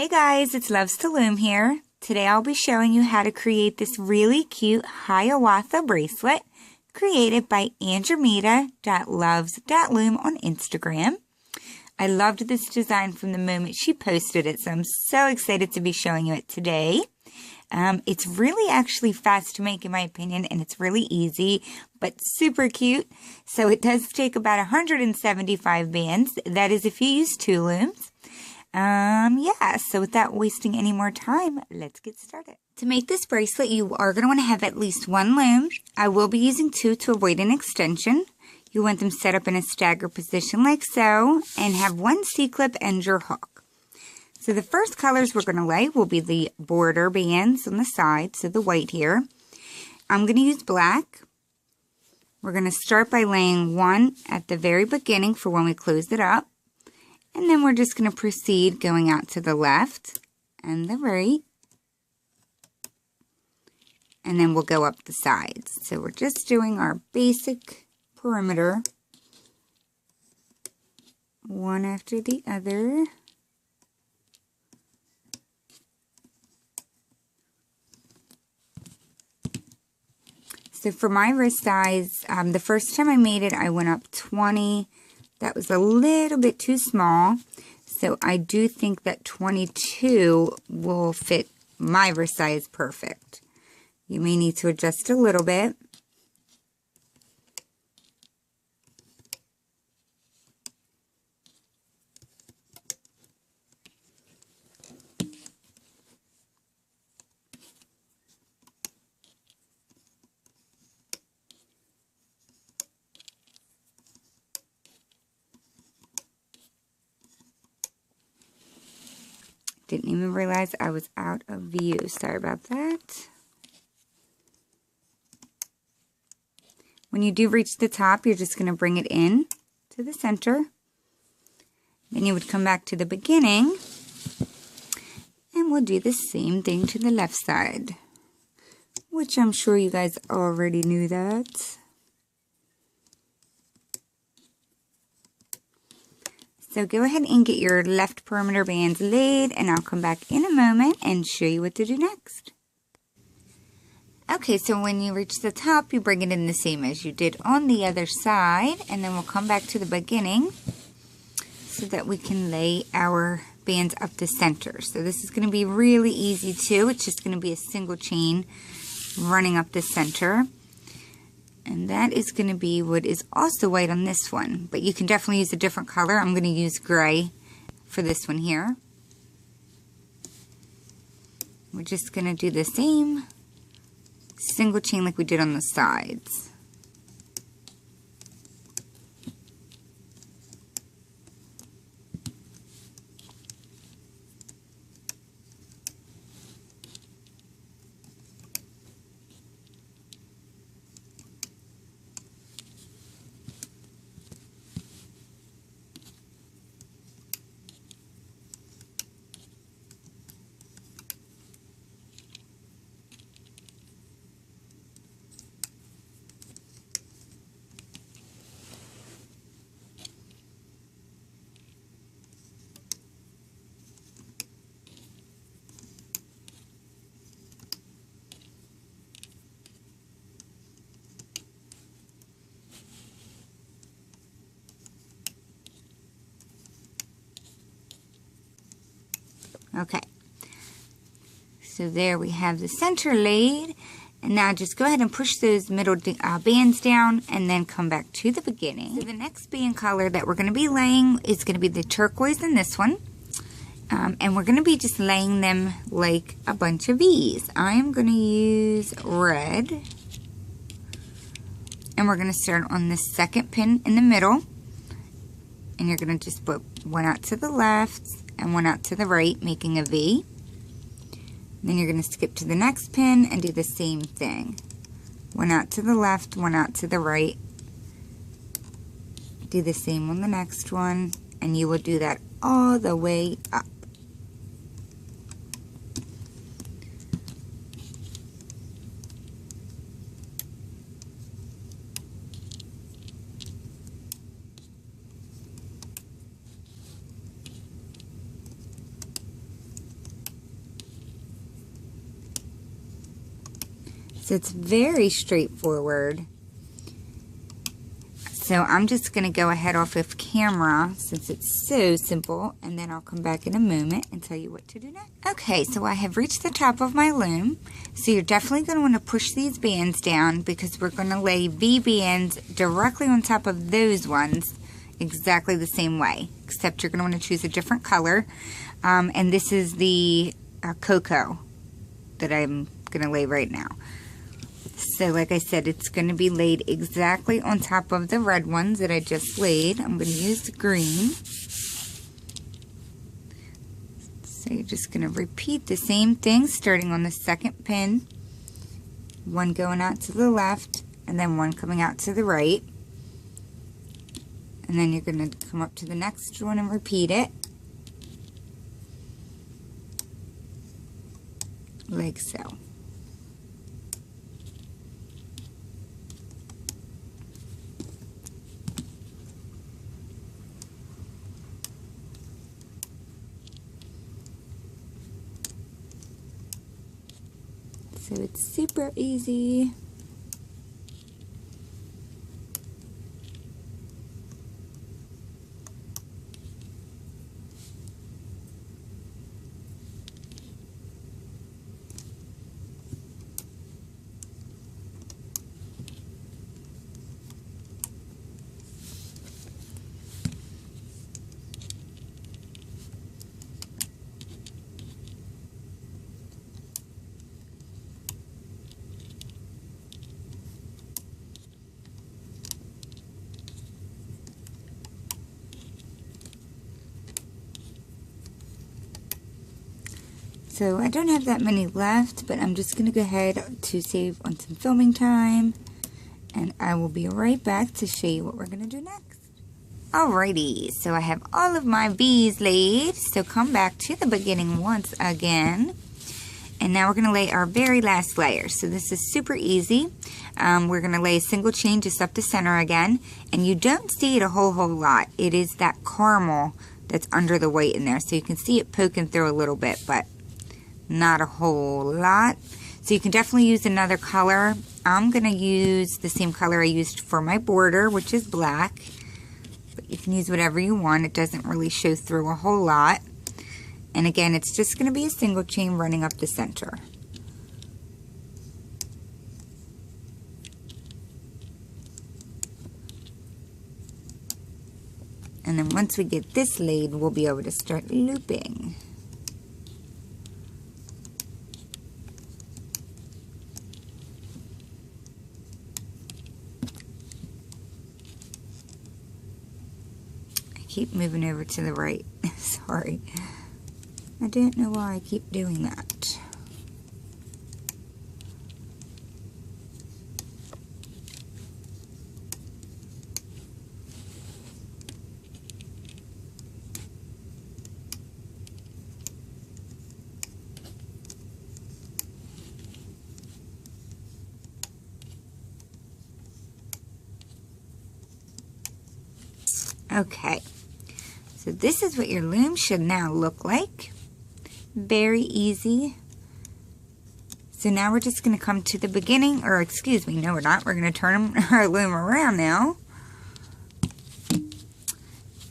Hey guys, it's Loves to Loom here. Today I'll be showing you how to create this really cute Hiawatha bracelet created by andromeda.loves.loom on Instagram. I loved this design from the moment she posted it, so I'm so excited to be showing you it today. It's really actually fast to make in my opinion, and it's really easy, but super cute. So it does take about 175 bands. That is if you use 2 looms. So without wasting any more time, let's get started. To make this bracelet, you are going to want to have at least 1 loom. I will be using 2 to avoid an extension. You want them set up in a stagger position like so, and have 1 C-clip and your hook. So the first colors we're going to lay will be the border bands on the side, so the white here. I'm going to use black. We're going to start by laying 1 at the very beginning for when we close it up. And then we're just going to proceed going out to the left and the right. And then we'll go up the sides. So we're just doing our basic perimeter, one after the other. So for my wrist size, the first time I made it, I went up 20. That was a little bit too small, so I do think that 22 will fit my wrist size perfect. You may need to adjust a little bit. Didn't even realize I was out of view. Sorry about that. When you do reach the top, you're just going to bring it in to the center. Then you would come back to the beginning. And we'll do the same thing to the left side, which I'm sure you guys already knew that. So go ahead and get your left perimeter bands laid, and I'll come back in a moment and show you what to do next. Okay, so when you reach the top, you bring it in the same as you did on the other side, and then we'll come back to the beginning so that we can lay our bands up the center. So this is going to be really easy too. It's just going to be a single chain running up the center. And that is going to be what is also white on this one. But you can definitely use a different color. I'm going to use gray for this one here. We're just going to do the same single chain like we did on the sides. Okay, so there we have the center laid, and now just go ahead and push those middle bands down and then come back to the beginning. So the next band color that we're going to be laying is going to be the turquoise in this one, and we're going to be just laying them like a bunch of V's. I am going to use red, and we're going to start on the second pin in the middle, and you're going to just put one out to the left and one out to the right, making a V. Then you're going to skip to the next pin and do the same thing. One out to the left, one out to the right. Do the same on the next one, and you will do that all the way up. So it's very straightforward. So I'm just going to go ahead off of camera since it's so simple, and then I'll come back in a moment and tell you what to do next. Okay, so I have reached the top of my loom. So you're definitely going to want to push these bands down because we're going to lay V bands directly on top of those ones exactly the same way, except you're going to want to choose a different color. And this is the cocoa that I'm going to lay right now. So like I said, it's going to be laid exactly on top of the red ones that I just laid. I'm going to use the green. So you're just going to repeat the same thing starting on the second pin. One going out to the left and then one coming out to the right. And then you're going to come up to the next one and repeat it. Like so. So it's super easy. So I don't have that many left, but I'm just going to go ahead to save on some filming time, and I will be right back to show you what we're going to do next. Alrighty, so I have all of my V's laid, so come back to the beginning once again, and now we're going to lay our very last layer. So this is super easy. We're going to lay a single chain just up the center again, and you don't see it a whole lot. It is that caramel that's under the white in there, so you can see it poking through a little bit, but not a whole lot. So you can definitely use another color. I'm going to use the same color I used for my border, which is black. But you can use whatever you want. It doesn't really show through a whole lot. And again, it's just going to be a single chain running up the center. And then once we get this laid, we'll be able to start looping. Keep moving over to the right. Sorry. I don't know why I keep doing that. Okay. So this is what your loom should now look like. Very easy. So now we're just going to come to the beginning, or excuse me, no we're not. We're going to turn our loom around now.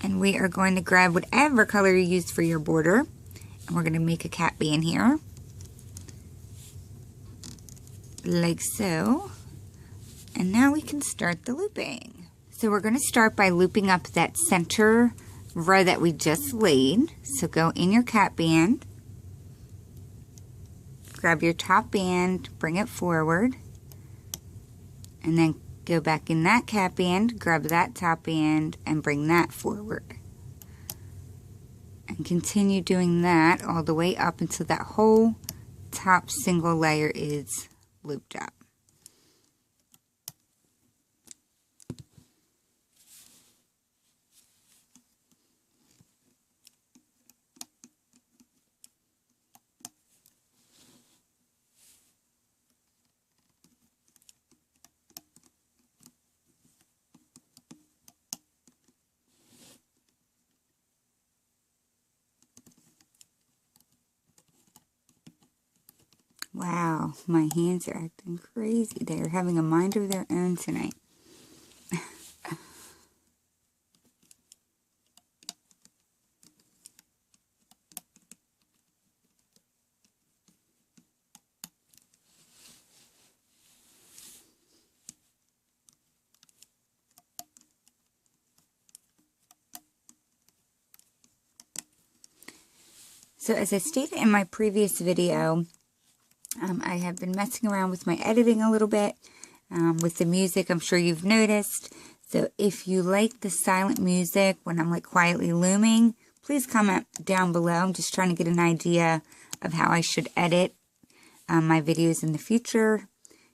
And we are going to grab whatever color you used for your border. And we're going to make a cap band here. Like so. And now we can start the looping. So we're going to start by looping up that center row that we just laid. So go in your cap band, grab your top band, bring it forward, and then go back in that cap band, grab that top band, and bring that forward. And continue doing that all the way up until that whole top single layer is looped up. Wow, my hands are acting crazy. They are having a mind of their own tonight. So as I stated in my previous video, I have been messing around with my editing a little bit with the music. I'm sure you've noticed. So if you like the silent music when I'm like quietly looming, please comment down below. I'm just trying to get an idea of how I should edit my videos in the future.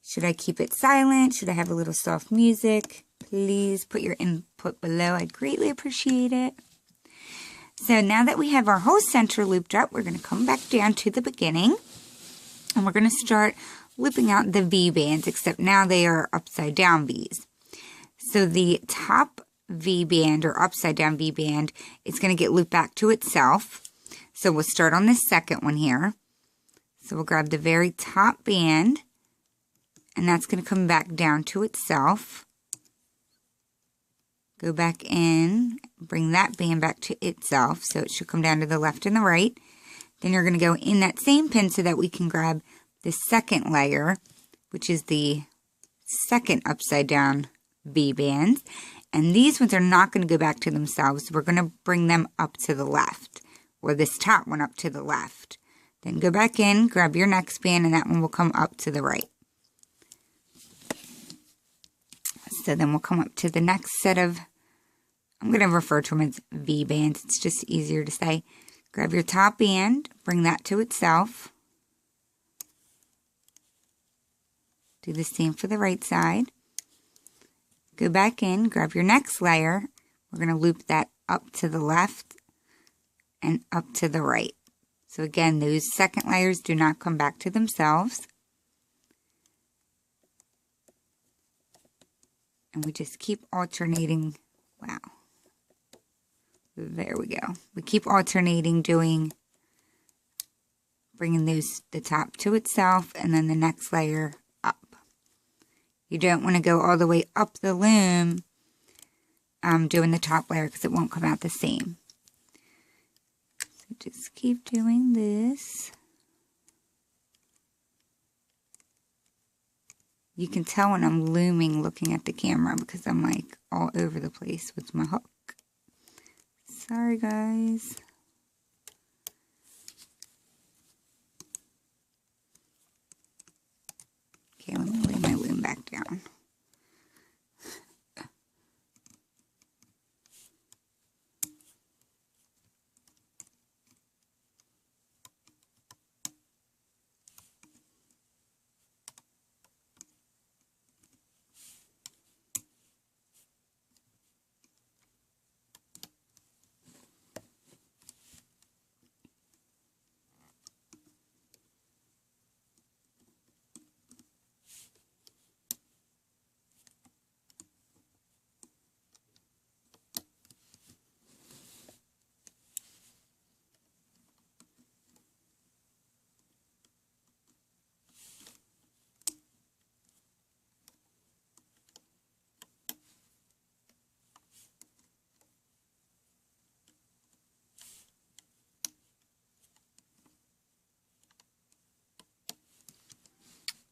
Should I keep it silent? Should I have a little soft music? Please put your input below. I'd greatly appreciate it. So now that we have our whole center looped up, we're going to come back down to the beginning. And we're going to start looping out the V bands, except now they are upside down V's. So the top V band or upside down V band is going to get looped back to itself. So we'll start on this second one here. So we'll grab the very top band, and that's going to come back down to itself. Go back in, bring that band back to itself, so it should come down to the left and the right. Then you're going to go in that same pin so that we can grab the second layer, which is the second upside down V bands. And these ones are not going to go back to themselves. We're going to bring them up to the left, or this top one up to the left. Then go back in, grab your next band, and that one will come up to the right. So then we'll come up to the next set of, I'm going to refer to them as V bands. It's just easier to say. Grab your top band, bring that to itself. Do the same for the right side. Go back in, grab your next layer. We're going to loop that up to the left and up to the right. So again, those second layers do not come back to themselves. And we just keep alternating. Wow. There we go. We keep alternating bringing the top to itself and then the next layer up. You don't want to go all the way up the loom doing the top layer because it won't come out the same. So just keep doing this. You can tell when I'm looming looking at the camera because I'm like all over the place with my hook. Sorry, guys. Okay, let me lay my loom back down.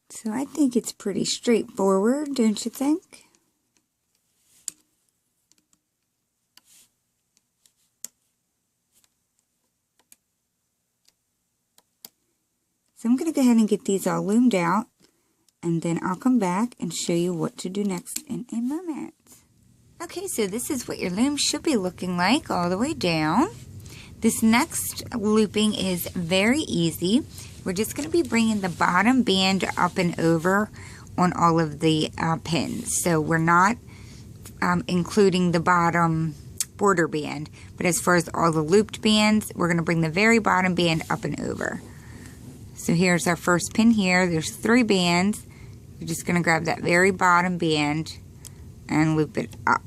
So I think it's pretty straightforward, don't you think? So I'm going to go ahead and get these all loomed out, and then I'll come back and show you what to do next in a moment. Okay, so this is what your loom should be looking like all the way down. This next looping is very easy. We're just going to be bringing the bottom band up and over on all of the pins. So we're not including the bottom border band, but as far as all the looped bands, we're going to bring the very bottom band up and over. So here's our first pin here. There's 3 bands. You're just going to grab that very bottom band and loop it up.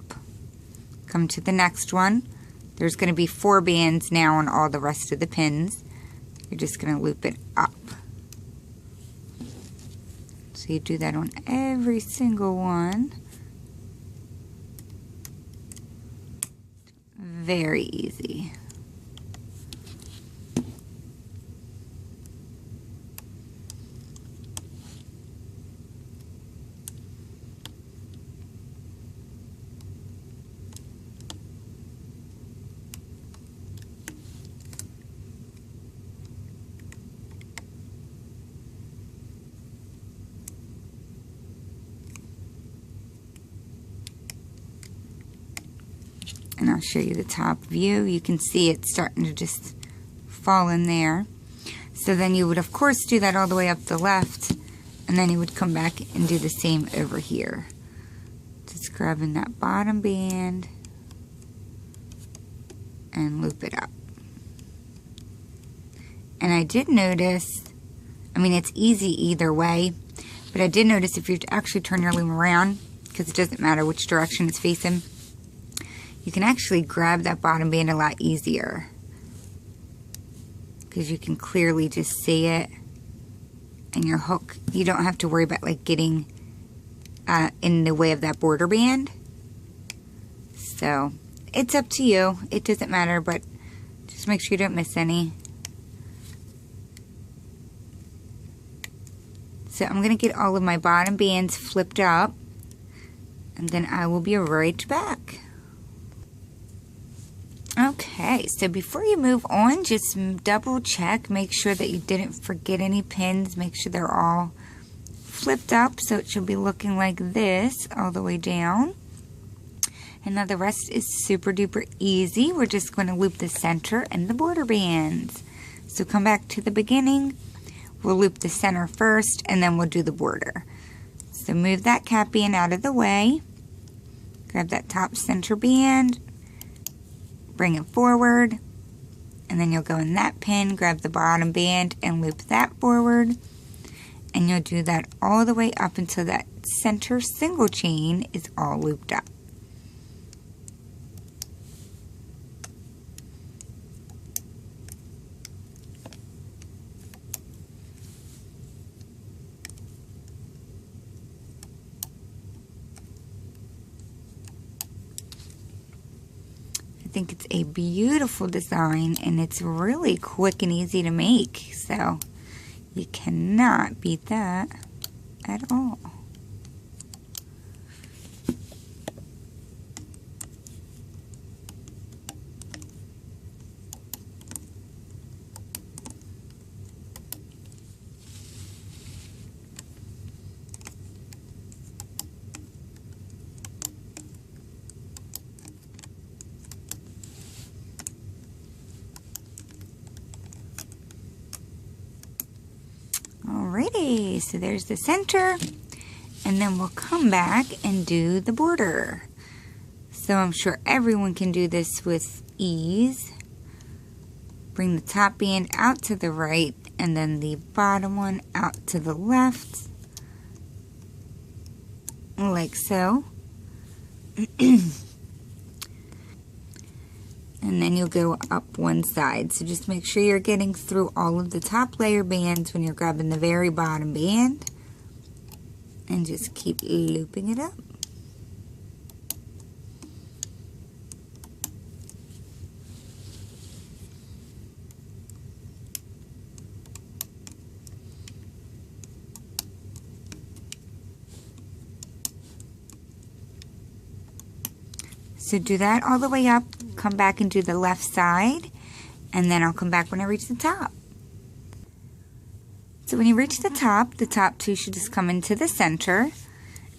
Come to the next one. There's going to be 4 bands now on all the rest of the pins. You're just going to loop it up. So you do that on every single one. Very easy. And I'll show you the top view. You can see it starting to just fall in there. So then you would of course do that all the way up the left, and then you would come back and do the same over here. Just grabbing that bottom band and loop it up. And I did notice, I mean it's easy either way, but I did notice if you actually turn your loom around, because it doesn't matter which direction it's facing, you can actually grab that bottom band a lot easier, because you can clearly just see it, and your hook, you don't have to worry about like getting in the way of that border band. So it's up to you, it doesn't matter, but just make sure you don't miss any. So I'm going to get all of my bottom bands flipped up, and then I will be right back. Okay, so before you move on, just double check, make sure that you didn't forget any pins, make sure they're all flipped up, so it should be looking like this all the way down. And now the rest is super duper easy. We're just going to loop the center and the border bands. So come back to the beginning, we'll loop the center first, and then we'll do the border. So move that cap band out of the way, grab that top center band, bring it forward, and then you'll go in that pin, grab the bottom band and loop that forward, and you'll do that all the way up until that center single chain is all looped up. I think it's a beautiful design, and it's really quick and easy to make, so you cannot beat that at all. Alrighty, so there's the center, and then we'll come back and do the border. So I'm sure everyone can do this with ease. Bring the top band out to the right, and then the bottom one out to the left, like so. And then you'll go up one side. So just make sure you're getting through all of the top layer bands when you're grabbing the very bottom band. And just keep looping it up. So do that all the way up, come back and do the left side, and then I'll come back when I reach the top. So when you reach the top two should just come into the center,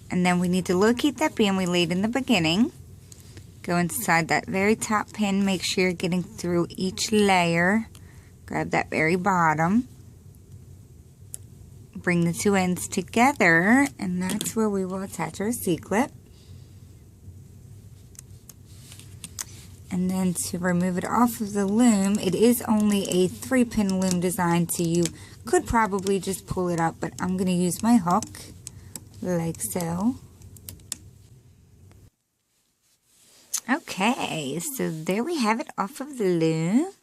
and then we need to locate that band we laid in the beginning. Go inside that very top pin, make sure you're getting through each layer, grab that very bottom, bring the two ends together, and that's where we will attach our C-clip. And then to remove it off of the loom, it is only a 3-pin loom design, so you could probably just pull it up, but I'm going to use my hook, like so. Okay, so there we have it off of the loom.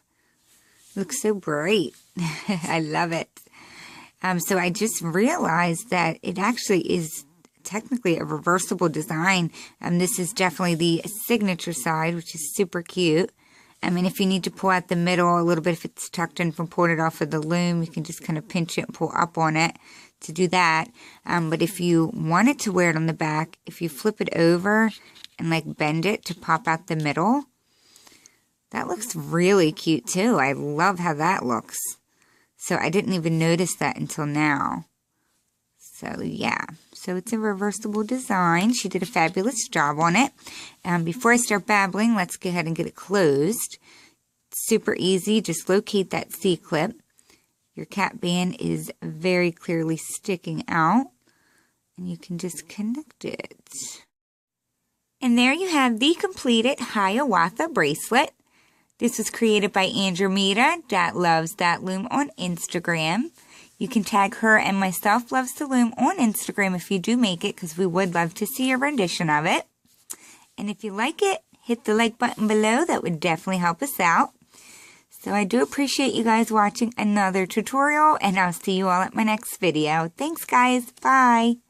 Looks so bright. I love it. So I just realized that it actually is technically a reversible design. This is definitely the signature side, which is super cute. I mean, if you need to pull out the middle a little bit, if it's tucked in from pulling it off of the loom, you can just kind of pinch it and pull up on it to do that. But if you wanted to wear it on the back, if you flip it over and like bend it to pop out the middle, that looks really cute too. I love how that looks. So I didn't even notice that until now. So yeah, so it's a reversible design. She did a fabulous job on it. Before I start babbling, let's go ahead and get it closed. Super easy, just locate that C-clip. Your cap band is very clearly sticking out, and you can just connect it. And there you have the completed Hiawatha bracelet. This was created by Andromeda, that loves that loom on Instagram. You can tag her and myself, Loves to Loom, on Instagram if you do make it, because we would love to see your rendition of it. And if you like it, hit the like button below. That would definitely help us out. So I do appreciate you guys watching another tutorial, and I'll see you all at my next video. Thanks, guys. Bye.